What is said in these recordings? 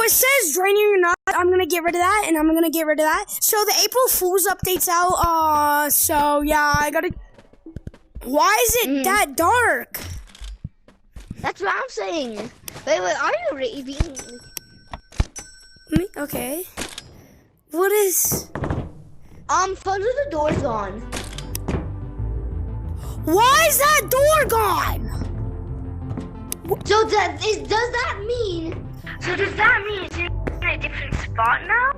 it says draining your nuts. I'm gonna get rid of that, and I'm gonna get rid of that. So the April Fool's update's out. So yeah, I gotta. Why is it that dark? That's what I'm saying. Wait, are you raving? Okay. What is? Follow the door's gone. Why is that door gone? So does that mean? So does that mean it's in a different spot now?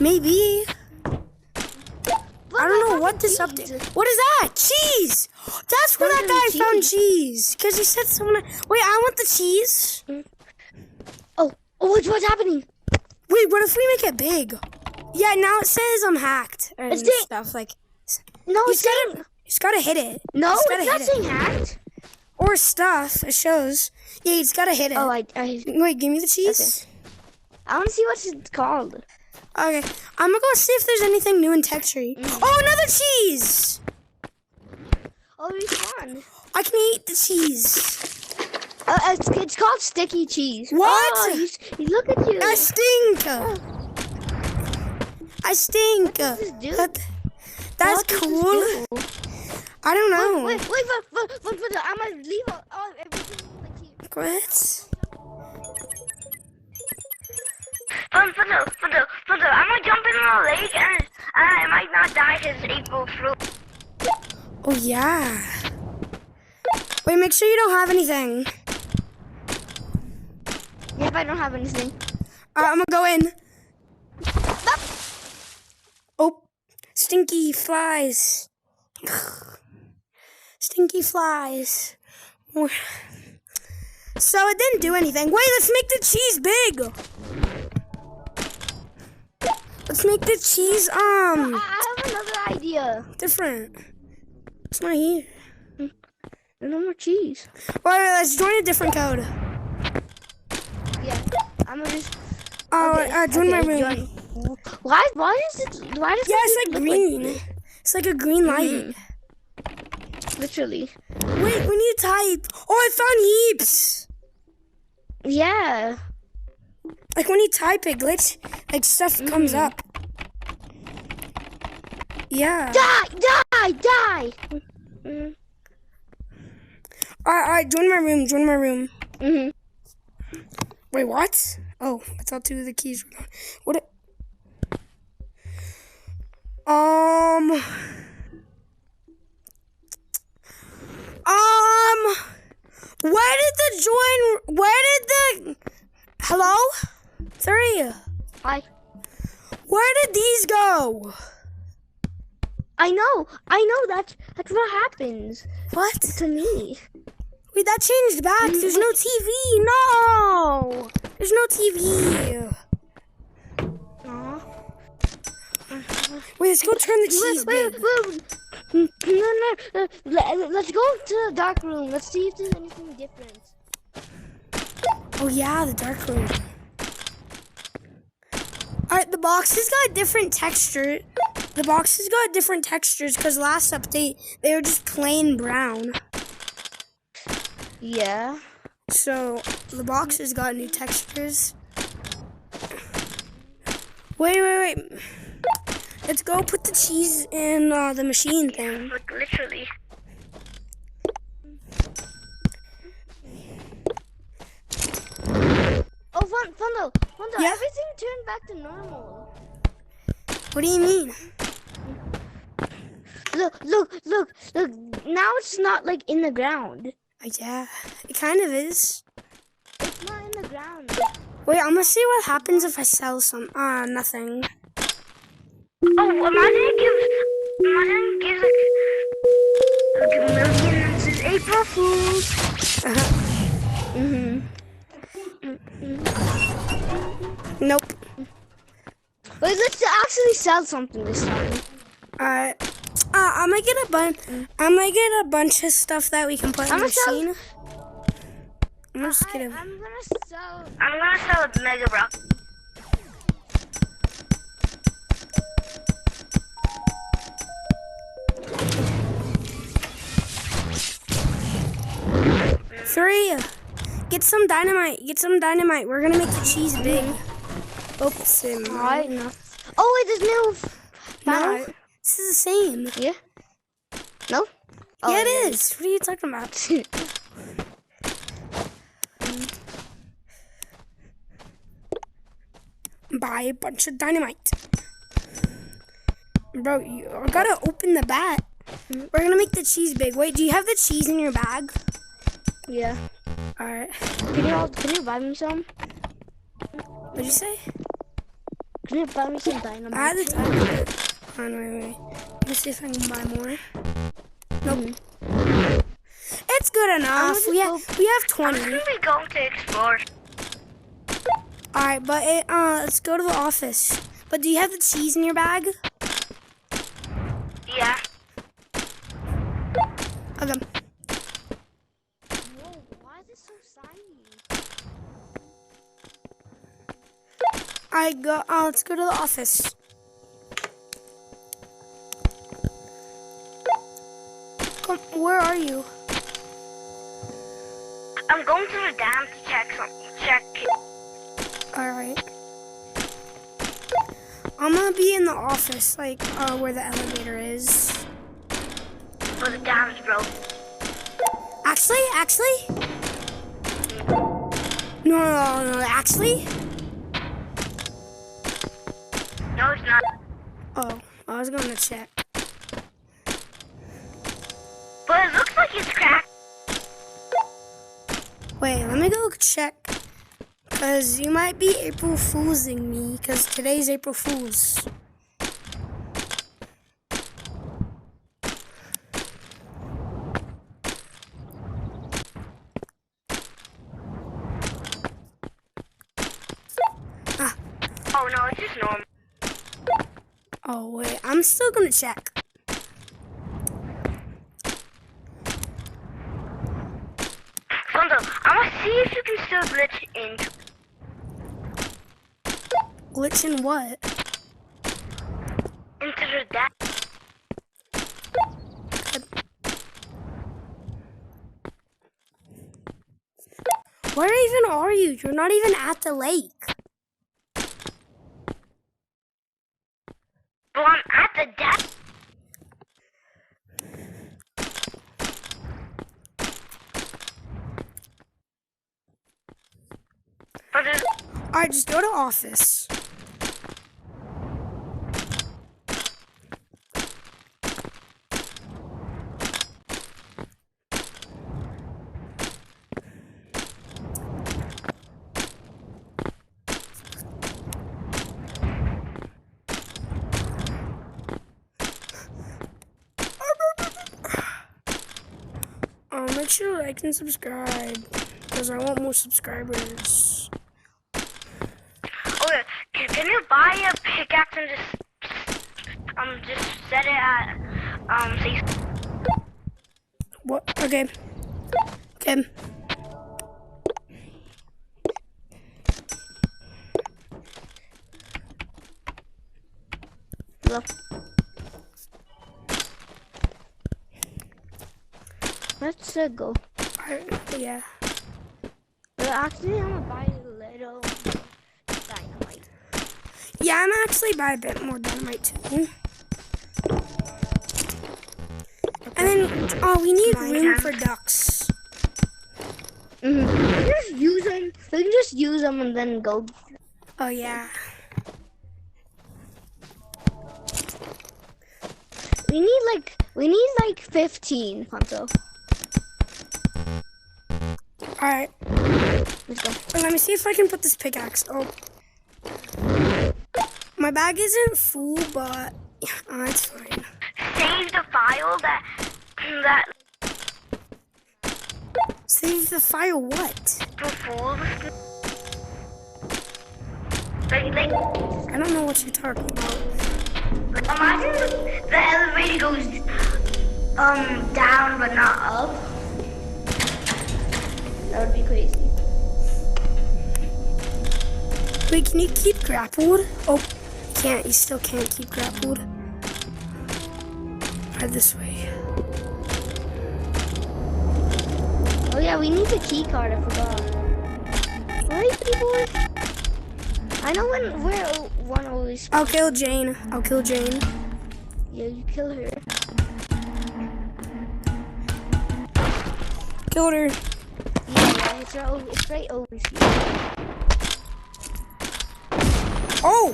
Maybe. But I don't know what this update. What is that? Cheese. That's where that guy found cheese. Because he said someone. Wait, I want the cheese. Oh, what's happening? Wait, what if we make it big? Yeah, now it says I'm hacked and It's saying- stuff like. No, He's gotta hit it. No, He's gotta it's not hit saying hacked. Or stuff. It shows. Yeah, he's gotta hit it. Oh, Wait, give me the cheese. Okay. I want to see what it's called. Okay, I'm gonna go see if there's anything new in texture. Oh, another cheese! Oh, it's fun. I can eat the cheese. It's called sticky cheese. What? Oh, you look at you. I stink. I stink. What does this do? That's What does this cool. do? I don't know. Wait, I'm gonna leave everything in the key. What? Fundo, I'm gonna jump in the lake and I might not die because April Fool. Oh, yeah. Wait, make sure you don't have anything. Yep, I don't have anything. I'm gonna go in. Oh, stinky flies. Stinky flies. So it didn't do anything. Wait, let's make the cheese big. Let's make the cheese, I have another idea. different. It's not here. There's no more cheese. Wait, let's join a different code. Yeah, I'm gonna just. Join my room. join. Why does it? Why does Yeah, it it's like look green. this? It's like a green light. Literally. Wait, we need to type. Oh, I found heaps. Yeah. Like when you type it, glitch, like stuff comes up. Yeah. Die! Alright, join my room. Mhm. Wait, what? Oh, I thought two of the keys were gone. What? Hello? 3. Hi. Where did these go? I know. That's what happens What? to me. Wait, that changed back. There's no TV. No! There's no TV. Aw. Wait, let's go turn the cheese big. No. Let's go to the dark room. Let's see if there's anything different. Oh yeah, the dark room. Alright, the boxes got different texture. The boxes got different textures because last update they were just plain brown. Yeah. So the boxes got new textures. Wait. Let's go put the cheese in the machine thing. Like literally. Oh, Fundo, Yeah? everything turned back to normal. What do you mean? Look. Now it's not like in the ground. Yeah, it kind of is. It's not in the ground. Wait, I'm gonna see what happens if I sell some. Nothing. Oh, imagine it gives like a million and says April Fools. Nope. Wait, let's actually sell something this time. I'm gonna get a bunch of stuff that we can put in the machine. I'm just kidding. I'm gonna sell a mega rock. Three. Get some dynamite. Get some dynamite. We're gonna make the cheese big. Oops. Alright, no. Oh, wait, there's new. No, this is the same. Yeah? No? Yeah, it is. What are you talking about? Buy a bunch of dynamite. Bro, you gotta open the bat. We're gonna make the cheese big. Wait, do you have the cheese in your bag? Yeah. Alright. Can you buy me some? What'd you say? Can you buy me some dynamite? I had the dynamite. Hold on, wait. Let me see if I can buy more. Nope. It's good enough. We have 20. I'm gonna be going to explore. Alright, but let's go to the office. But do you have the cheese in your bag? Yeah. Okay. Whoa, why is it so shiny? Let's go to the office. Come, where are you? I'm going to the dam to check something. Check it. Alright. I'm gonna be in the office, like, where the elevator is. But the dam's broke. Actually? No, actually? No, it's not. Oh, I was gonna check. But it looks like it's cracked. Wait, let me go check. Because you might be April Foolsing me, because today's April Fool's. Oh no, it's just normal. Oh, wait, I'm still gonna check. Fondo, I'm gonna see if you can still glitch into. Glitch in what? Into the dam. Where even are you? You're not even at the lake. Well, I'm at the dam. But there's Alright, just go to office. Make sure to like and subscribe, because I want more subscribers. okay. Can you buy a pickaxe and just set it at say. What? Okay. Okay. Hello. Let's go. Yeah. But actually, I'm gonna buy a little dynamite. Yeah, I'm actually buy a bit more dynamite too. And then, we need room for ducks. Just use them. We can just use them and then go. Oh yeah. We need like 15, Ponto. Alright. Let's go. Let me see if I can put this pickaxe. Oh. My bag isn't full, but it's fine. Save the file that Save the file what? before. Like I don't know what you're talking about. imagine the elevator goes down but not up. That would be crazy. Wait, can you keep grappled? Oh, you can't. You still can't keep grappled. Head this way. Oh yeah, we need the key card. I forgot. right, keyboard? I know where one always. I'll kill Jane. I'll kill Jane. Yeah, you kill her. Killed her. Yeah, it's right over here. Oh!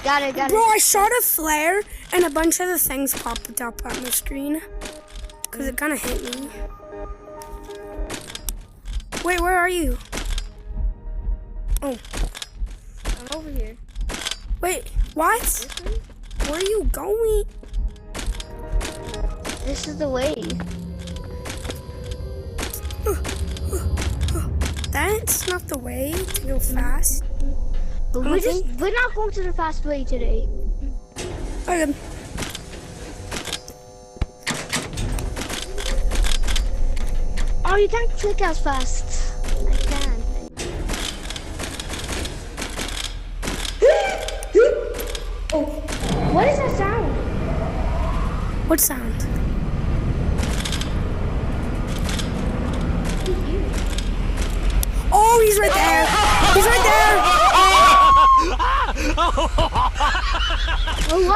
Got it. Bro, I shot a flare and a bunch of the things popped up on my screen. Because it kind of hit me. Wait, where are you? Oh. I'm over here. Wait, what? This way? Where are you going? This is the way. That's not the way to go fast. But we're not going to the fast way today. Okay. Oh, you can't click as fast. I can. Oh, what is that sound? What sound? Oh, he's right there. He's right there. Oh,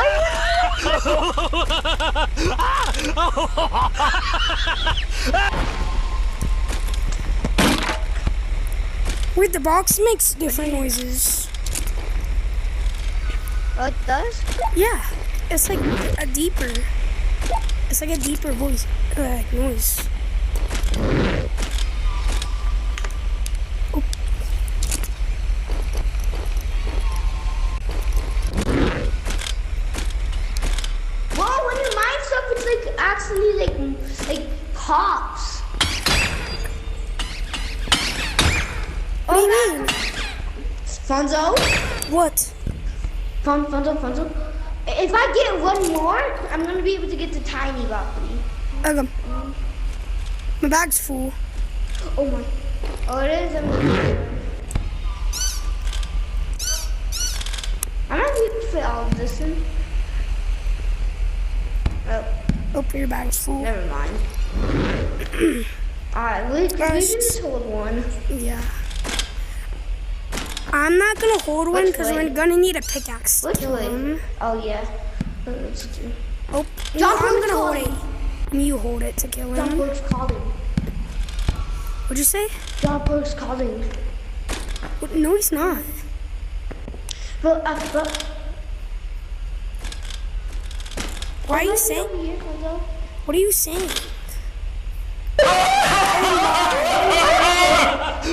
Wait, the box makes different noises. oh, it does? Yeah, it's like a deeper. It's like a deeper voice, noise. Oh. Whoa, when you mine stuff, it's like actually like pops. What do you mean? Fonzo? What? Fonzo. If I get one more, I'm gonna be able to get the tiny broccoli. Okay. My bag's full. Oh my. Oh, it is. I'm not going to fit all of this in. Oh, Oh, your bag's full. never mind. Alright, we can just hold one. Yeah. I'm not gonna hold one because we're gonna need a pickaxe. to Which kill way? him. Oh, yeah. Let's do. Oh, no, John I'm Boy's gonna hold calling. it. And you hold it to kill John him. Burke's calling. What'd you say? John Burke's calling. What? No, he's not. But Why are you saying? over here, Fonzo? What are you saying?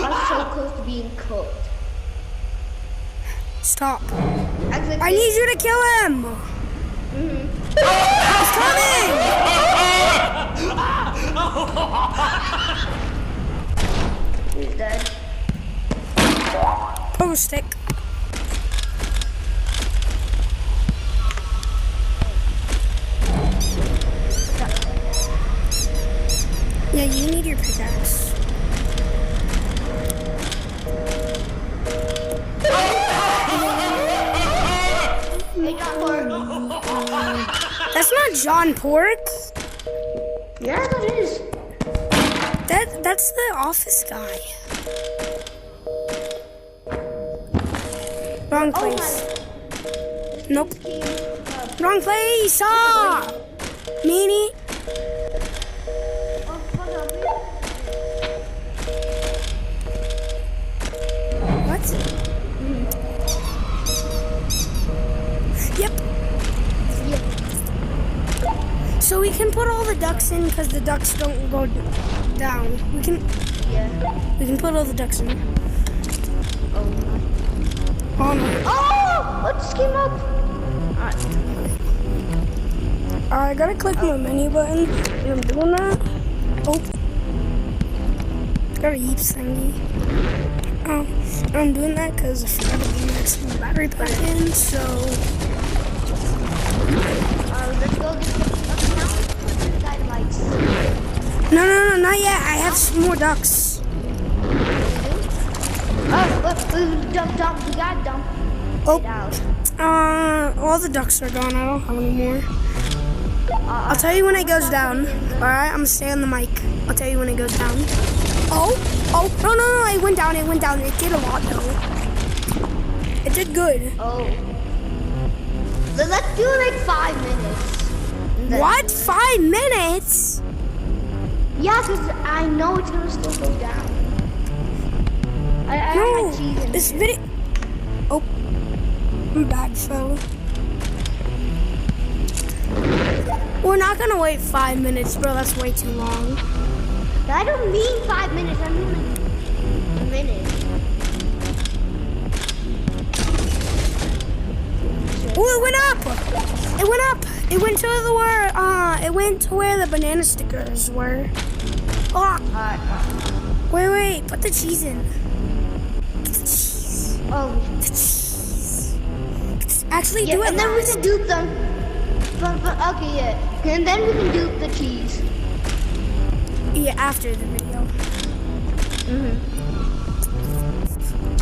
I'm so close to being cooked. Stop. Actually, I need you to kill him. He's coming. he's dead. Pogo stick. Yeah, you need your pickaxe. That's not John Pork. Yeah, that is. That's the office guy. Wrong place. Nope. Wrong place. Ah! Meanie. What? Yep. So we can put all the ducks in because the ducks don't go down. We can put all the ducks in. Oh no. Oh! What just came up? I gotta click my menu button. And I'm doing that. Oh. Got a Yeeps thingy. I'm doing that because I forgot to be next to my battery plug in, so. Let's go get the dynamites. No, not yet. I have some more ducks. Oh, dump. We got dump. Oh. Get out. All the ducks are gone. I don't have any more. I'll tell you when it goes down. Alright, I'm gonna stay on the mic. I'll tell you when it goes down. Oh. Oh, no, it went down, It did a lot, though. It did good. Oh. Let's do like 5 minutes. What? 5 minutes? Yeah, because I know it's gonna still go down. I have No, my cheese in this here. video. Oh, I'm back, so. We're not gonna wait 5 minutes, bro. That's way too long. I don't mean 5 minutes. I mean like a minute. Oh, it went up! It went up! It went to where the banana stickers were. Oh, Alright. wait, put the cheese in. Get the cheese. Oh. The cheese. Actually, Yeah, do it and then we last. can dupe them. Okay, yeah. And then we can dupe the cheese. Yeah, after the video. Mm-hmm.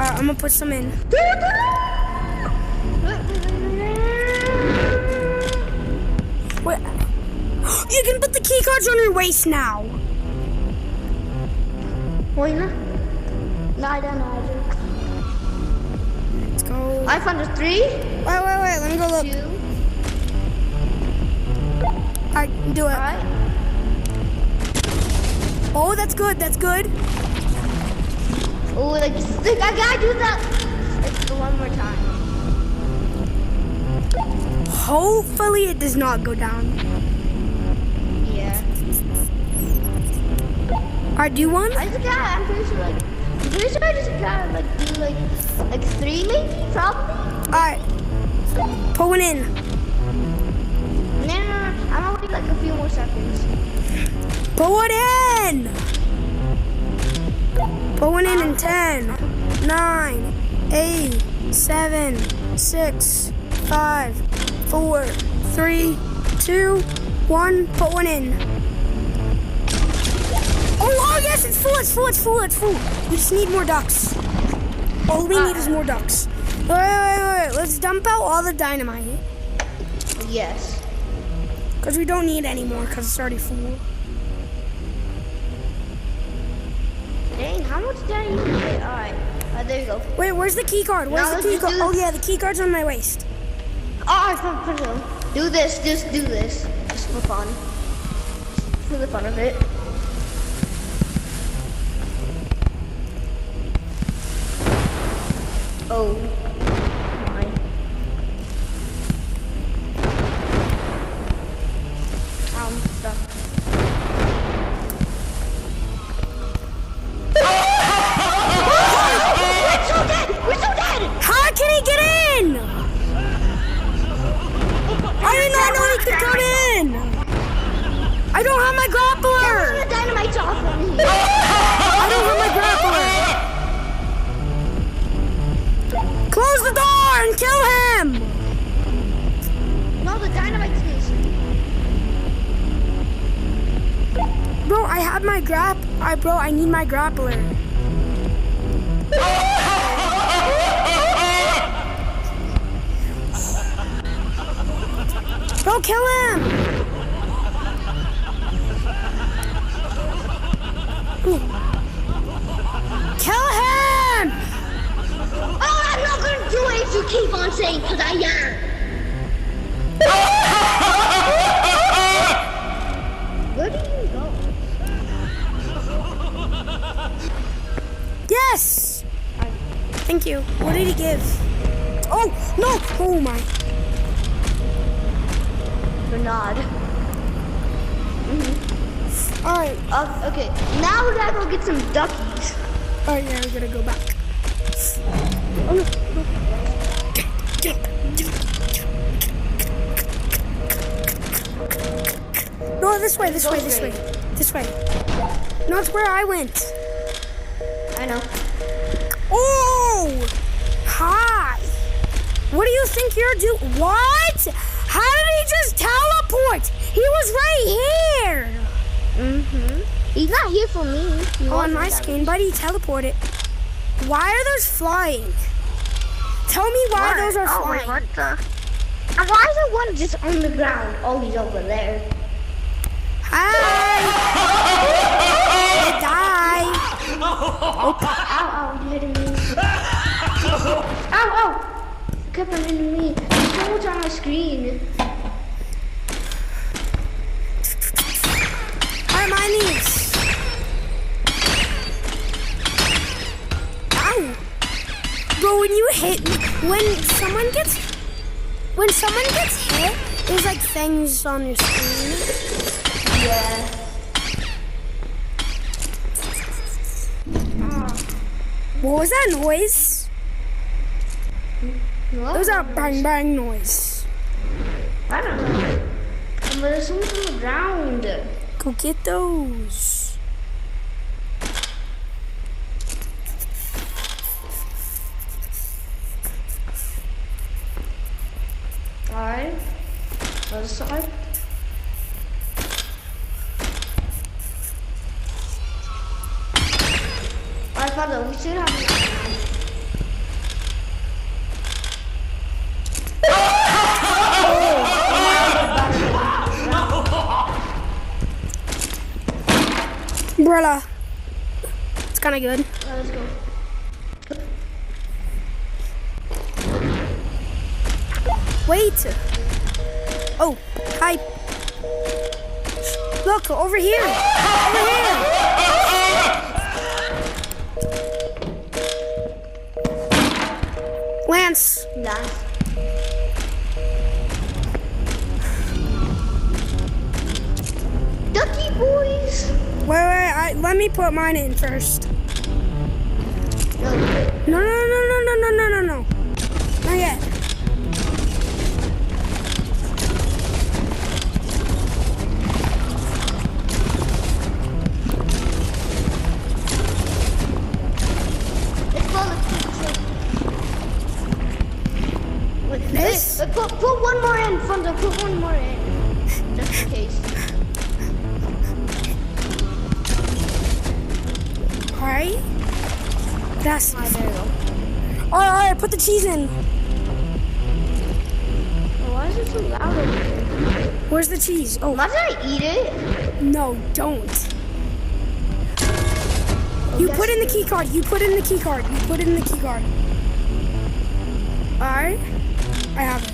Alright, I'm gonna put some in. Wait. You can put the key cards on your waist now. Why not? No, I don't know. Let's go. I found a 3, Wait. Let me go look. 2. Alright, do it. Alright. Oh, that's good. Oh, like I gotta do that like one more time. Hopefully it does not go down. Yeah. Alright, do one? I'm pretty sure I just gotta like do like 3 maybe, probably. Alright. Put one in. No. I'm gonna wait like a few more seconds. Put one in! Put one in 10, 9, 8, 7, 6, 5, 4, 3, 2, 1. Put one in. Oh yes, it's full. We just need more ducks. All we need is more ducks. Wait. Let's dump out all the dynamite. Yes. Because we don't need any more because it's already full. Dang, how much did I even get? Alright. There you go. Wait, where's the key card? Where's Now the key let's card? do- Oh yeah, the key card's on my waist. Alright, come. Do this, just do this. Just for fun. For the fun of it. Oh my. I'm stuck. We're so dead! How can he get in? I did not know he could come in. I don't have my grappler. The dynamite's off on here. I don't have my grappler. Close the door and kill him. No, the dynamite's missing. Bro, I have my bro, I need my grappler. Bro, kill him. Ooh. Kill him. Oh, I'm not gonna do it if you keep on saying, because I am. Where do you go? Yes. Thank you. What did he give? Oh, no. Oh, my. Bernard. All right. Okay, now we gotta go get some duckies. All right, yeah, we gotta go back. Oh, no. No, this way. No, it's where I went. I know. Oh! Hi! What do you think you're doing? What? How did he just teleport? He was right here! He's not here for me. He On wasn't my that screen, but he teleported. Why are those flying? Tell me why those are Oh, flying. wait, what the? And why is there one just on the ground? Oh, he's over there. Hi! Die! Ow, ow, you hitting me. Ow, ow. You kept on hitting me. There's so much on my screen. Alright, my knees. Ow. Bro, when someone gets hit, there's like things on your screen. Yeah. What was that noise? What? It was a bang bang noise. I don't know. But there's something on the ground. Go get those. Alright. Other side. Alright, Father, we should have Umbrella. It's kind of good. let's go. Wait. Oh, hi. Look, over here. Over here. Lance. Nice. Ducky boys. Wait, let me put mine in first. No. No. Not yet. This? Put one more in, Fonzo. Put one more in. Just in case. Alright. That's Alright, there you go. Alright, put the cheese in. Why is it so loud over here? Where's the cheese? Oh, Imagine I eat it. no, don't. You put in the key card. You put in the key card. You put in the key card. Alright. I have it.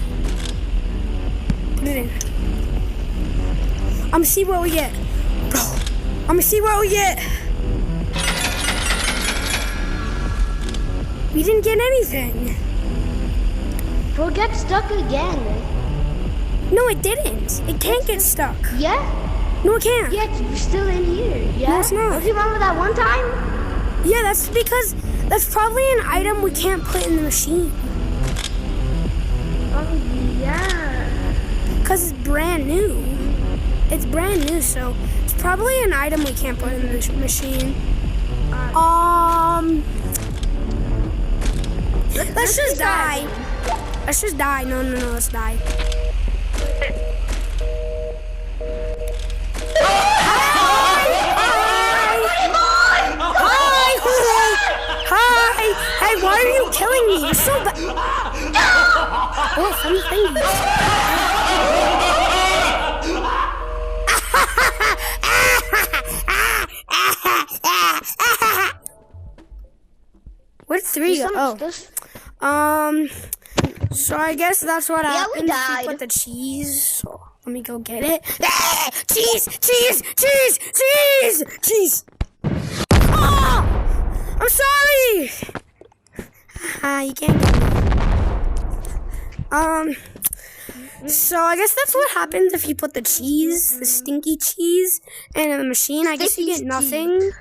Put it in. I'm gonna see what we get. Bro, I'm gonna see what we get. We didn't get anything. Bro, get stuck again. No, it didn't. It can't get stuck. Yeah? No, it can't. Yeah, it's still in here. Yeah? No, it's not. Don't you remember that one time? Yeah, that's because that's probably an item we can't put in the machine. Oh, yeah. Because it's brand new. It's brand new, so it's probably an item we can't put in the machine. Let's just die. Let's just die. No, let's die. Hi! Hey, why are you killing me? You're so bad. Oh, funny things. Where'd 3 go? Oh. So I guess that's what happens if you put the cheese. So let me go get it. Cheese! Oh! I'm sorry! You can't get me. So I guess that's what happens if you put the cheese, the stinky cheese, in the machine. I guess you get nothing.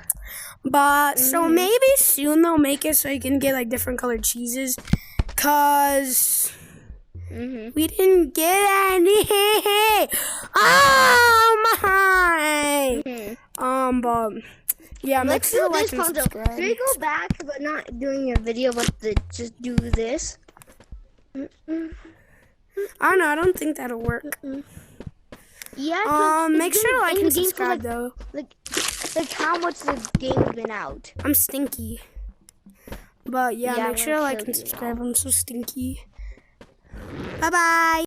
But, so maybe soon they'll make it so you can get, like, different colored cheeses. Cause we didn't get any. Oh my! But yeah, make sure to like and subscribe. Can we go back, but not doing a video, but just do this? I don't know. I don't think that'll work. Yeah. Make sure to like and subscribe though. Like how much the game's been out. I'm stinky. But yeah, make sure to like and subscribe. I'm so stinky. Bye bye.